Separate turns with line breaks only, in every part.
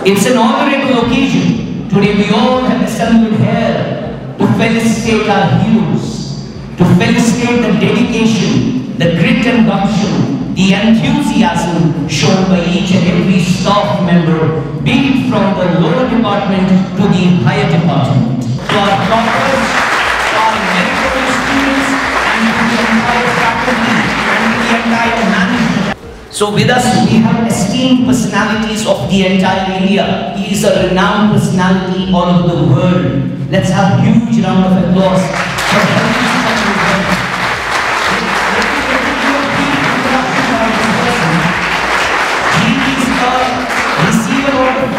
It's an honorable occasion. Today we all have assembled here to felicitate our heroes, to felicitate the dedication, the grit and gumption, the enthusiasm shown by each and every staff member, be it from the lower department to the higher department. To our doctors, to our medical students, and to the entire faculty, and to the entire management. So with us we have esteemed personalities of the entire India. He is a renowned personality all over the world. Let's have a huge round of applause for him.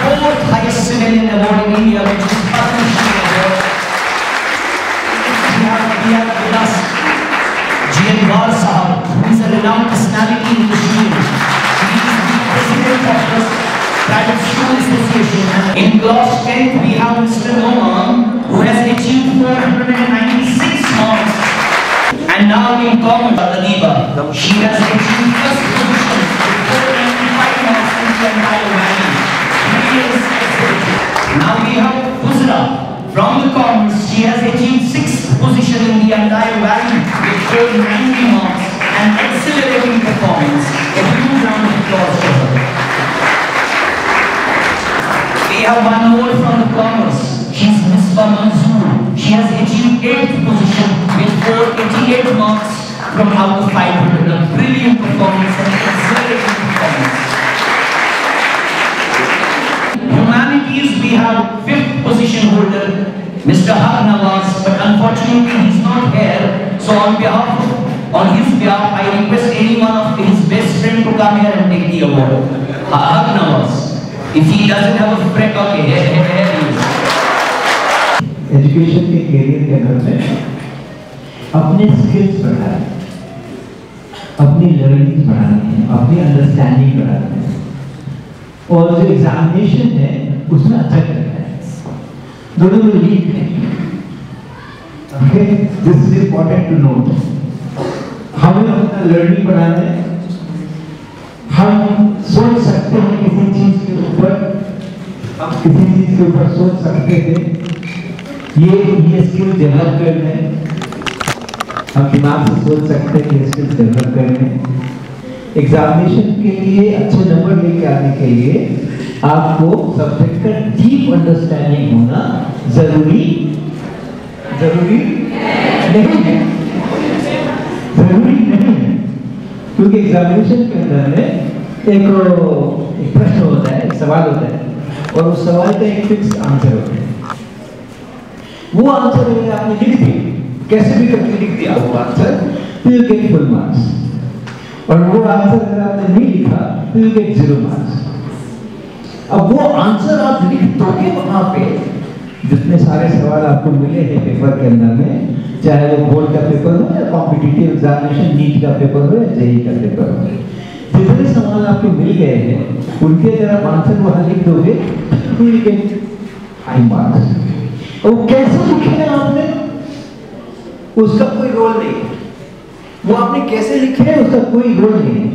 Fourth highest civilian award in India, which is Padma Shri Award. We have with us G.N. Bar Sahab, who is a renowned personality in Kashmir. He is the president of the Private School Association. In class 10th, we have Mr. Noman, who has achieved 496 marks. And now in commerce, Adiba, she has achieved first position with 495 marks in the entire valley. Now we have Buzra from the commerce. She has achieved 6th position in the entire valley with 490 marks and accelerating performance. A huge round of applause for her. We have one more from the commerce. She is Misbah Manzoor. She has achieved 8th position with 488 marks from out of 500. A brilliant performance and accelerating performance. Humanities, we have 5th position holder, Mr. Haq Nawaz, but unfortunately he is not here. So on his behalf, I request any one of his best friend to come here and take the award. Haq Nawaz. If he doesn't have a friend, okay, here he is.
Education के career के अंदर में अपने skills बढ़ाएं, अपनी learning बढ़ानी है, अपनी अंडरस्टैंडिंग बढ़ानी है, और जो एग्जामिनेशन है उसमें अच्छा करना है। दोनों में लीड नहीं। Okay, this is important to note. हमें अपना लर्निंग बढ़ाना है। हम सोच सकते हैं किसी चीज के ऊपर, हम किसी चीज के ऊपर सोच सकते थे, ये स्किल डेवलप करना है। हम दिमाग से सोच सकते हैं कि स्किल डेवलप करना है। एग्जामिनेशन के लिए अच्छे नंबर लेके आने के लिए आपको सब्जेक्ट का डीप अंडरस्टैंडिंग होना जरूरी नहीं है, क्योंकि एग्जामिनेशन के अंदर में एक प्रश्न होता है, एक सवाल होता है, और उस सवाल का एक फिक्स आंसर होता है। वो आंसर अगर आपने लिख दिया, कैसे भी करके लिख दिया वो आंसर, तो यू गेट फुल मार्क्स। और वो आंसर अगर आपने नहीं लिखा तो यू गेट 0 मार्क्स। अब वो आंसर आप लिख दोगे वहां पे, जितने सारे सवाल आपको मिले हैं पेपर के अंदर में, चाहे वो बोर्ड का पेपर हो या कॉम्पिटिटिव एग्जामिनेशन, नीट का पेपर हो या जेईई का पेपर हो, जितने सवाल आपको मिल गए हैं उनके अगर आप आंसर वहां लिख दोगे तो यू गेट हाई मार्क्स। और कैसे लिखे हैं आपने, उसका कोई रोल नहीं है। वो आपने कैसे लिखे है उसका कोई रोल नहीं है।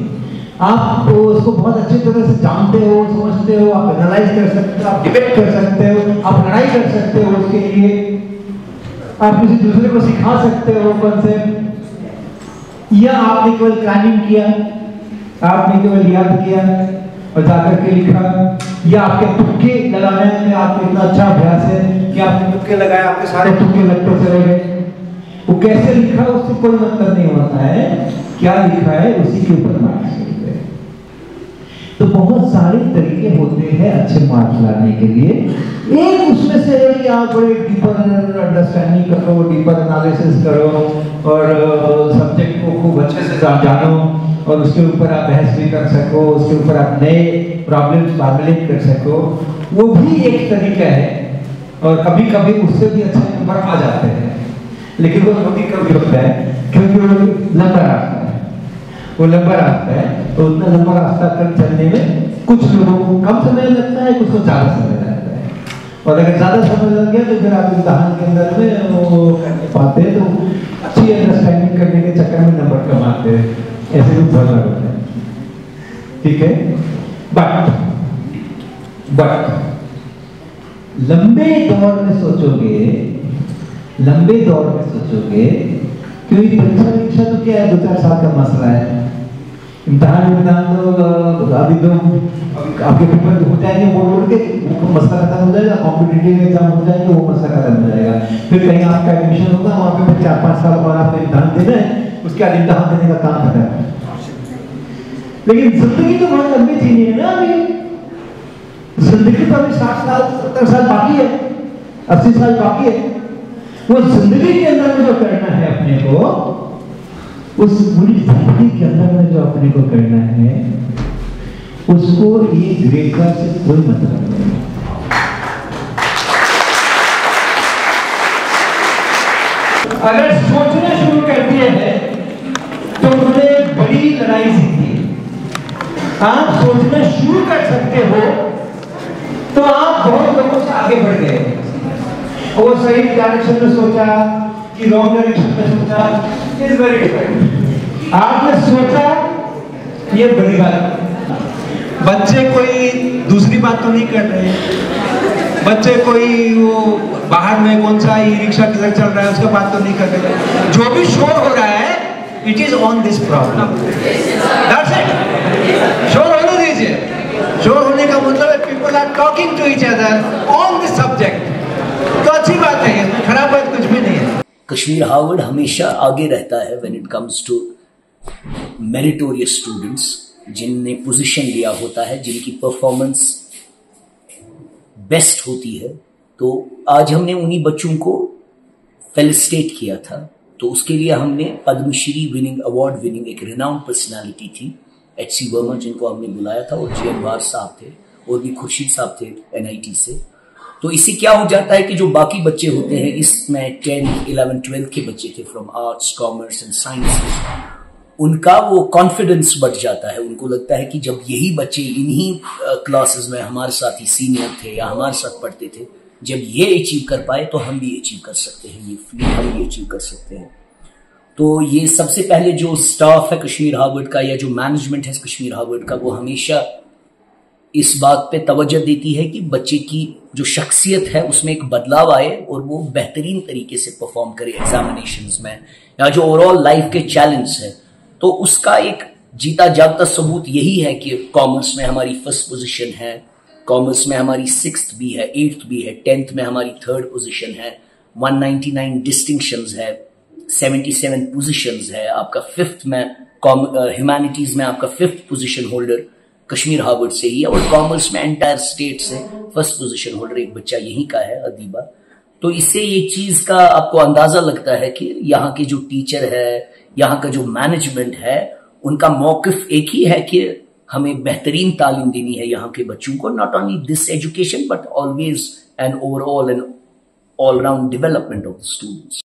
आप उसको बहुत अच्छी तरह से जानते हो, समझते हो, आप एनालाइज कर सकते हो, आप डिबेट कर सकते हो, आप लड़ाई कर सकते हो उसके लिए, आप किसी दूसरे को सिखा सकते हो कॉन्सेप्ट, या आपने केवल प्लानिंग किया, आपने केवल याद किया और जाकर के लिखा, या आपके तुक्के लगाने में आपको इतना अच्छा अभ्यास है कि आपने तुक्के लगाए, आपके सारे तुक्के लगते चले गए। वो कैसे लिखा उससे कोई मतलब नहीं होता है, क्या लिखा है उसी के ऊपर मार्क्स मिलते हैं। तो बहुत सारे तरीके होते हैं अच्छे मार्क्स लाने के लिए। एक उसमें से है कि आप बड़े डीपर अंडरस्टैंडिंग करो, डीपर एनालिसिस करो और सब्जेक्ट को खूब अच्छे से जानो और उसके ऊपर आप बहस भी कर सको, उसके ऊपर आप नए प्रॉब्लम्स फॉर्मुलेट कर सको, वो भी एक तरीका है। और कभी कभी उससे भी अच्छे नंबर आ जाते हैं, लेकिन वो कभी होता है क्योंकि वो लंबा रास्ता है, वो लंबा रास्ता है, तो उतना लंबा रास्ता कर चलने में कुछ लोगों को कम समय लगता है, कुछ को ज्यादा समय लगता है। और अगर ज्यादा समय लग गया तो फिर आप इम्तिहान के अंदर में वो कर नहीं पाते, तो अच्छी अंडरस्टैंडिंग करने के चक्कर में नंबर कमाते हैं, ऐसे भी बहुत होता है। ठीक है, बट बट लंबे दौर में सोचोगे, क्योंकि परीक्षा तो क्या है, 2-4 साल का मसला है। इम्तिहान तो अभी तो आपके पेपर हो जाएंगे, बोल के वो मसला खत्म हो जाएगा, कॉम्पिटिटिव एग्जाम हो जाएंगे, वो मसला खत्म हो जाएगा। फिर कहीं आपका एडमिशन होगा, वहाँ पे 4-5 साल बाद आपको इम्तिहान देना है, उसके बाद इम्तिहान देने का काम खत्म है। लेकिन जिंदगी तो बहुत लंबी जीनी है ना, अभी जिंदगी तो अभी 60 साल 70 साल बाकी है, 80 साल बाकी है। वो जिंदगी के अंदर में जो करना है अपने को, उस पूरी जिंदगी के अंदर में जो अपने को करना है, उसको ये ग्रेड का से कोई मतलब नहीं। अगर सोचना शुरू कर दिया है तो उन्होंने बड़ी लड़ाई जीती है। आप सोचना शुरू कर सकते हो तो आप बहुत लोगों से आगे बढ़ गए। वो सही डायरेक्शन में सोचा कि रॉन्ग डायरेक्शन में सोचा, इज वेरी डिफरेंट। आपने सोचा, ये बड़ी बात। बच्चे कोई दूसरी बात तो नहीं कर रहे, बच्चे कोई वो बाहर में कौन सा ई रिक्शा किधर चल रहा है उसका बात तो नहीं कर रहे। जो भी शोर हो रहा है, it is on this problem, that's it. शोर होने दीजिए। शोर होने का मतलब है people are talking to each other on this subject, तो अच्छी बात है, इसमें खराब बात कुछ भी नहीं है।
कश्मीर हार्वर्ड हमेशा आगे रहता है when it comes to meritorious students, जिनने पोजीशन लिया होता है, जिनकी परफॉर्मेंस बेस्ट होती है। तो आज हमने उन्हीं बच्चों को फेलिसिटेट किया था। तो उसके लिए हमने पद्मश्री विनिंग अवार्ड विनिंग एक रिनाउंड पर्सनालिटी थी HC वर्मा, जिनको हमने बुलाया था, और GN वार साहब थे, और भी खुर्शीद साहब थे NIT से। तो इससे क्या हो जाता है कि जो बाकी बच्चे होते हैं, इसमें 10, 11, 12 के बच्चे थे from arts, commerce and science, उनका वो कॉन्फिडेंस बढ़ जाता है। उनको लगता है कि जब यही बच्चे इन्हीं क्लासेस में हमारे साथ ही सीनियर थे या हमारे साथ पढ़ते थे, जब ये अचीव कर पाए तो हम भी अचीव कर सकते हैं, ये फील्ड हम भी अचीव कर सकते हैं। तो ये सबसे पहले जो स्टाफ है कश्मीर हार्वर्ड का, या जो मैनेजमेंट है कश्मीर हार्वर्ड का, वो हमेशा इस बात पे तवज्जो देती है कि बच्चे की जो शख्सियत है उसमें एक बदलाव आए और वो बेहतरीन तरीके से परफॉर्म करे एग्जामिनेशंस में, या जो ओवरऑल लाइफ के चैलेंज है। तो उसका एक जीता जागता सबूत यही है कि कॉमर्स में हमारी फर्स्ट पोजीशन है, कॉमर्स में हमारी 6th भी है, 8th भी है, 10th में हमारी 3rd पोजीशन है, 199 डिस्टिंक्शंस है, 77 पोजीशंस है। आपका 5th में ह्यूमैनिटीज में आपका 5th position holder Kashmir Harvard से ही है, और कॉमर्स में एंटायर स्टेट से 1st पोजीशन होल्डर एक बच्चा यहीं का है, अदीबा। तो इससे ये चीज का आपको अंदाजा लगता है कि यहाँ के जो टीचर है, यहाँ का जो मैनेजमेंट है, उनका मौकिफ एक ही है कि हमें बेहतरीन तालीम देनी है यहाँ के बच्चों को, not only this education but always an overall and all round development of the students.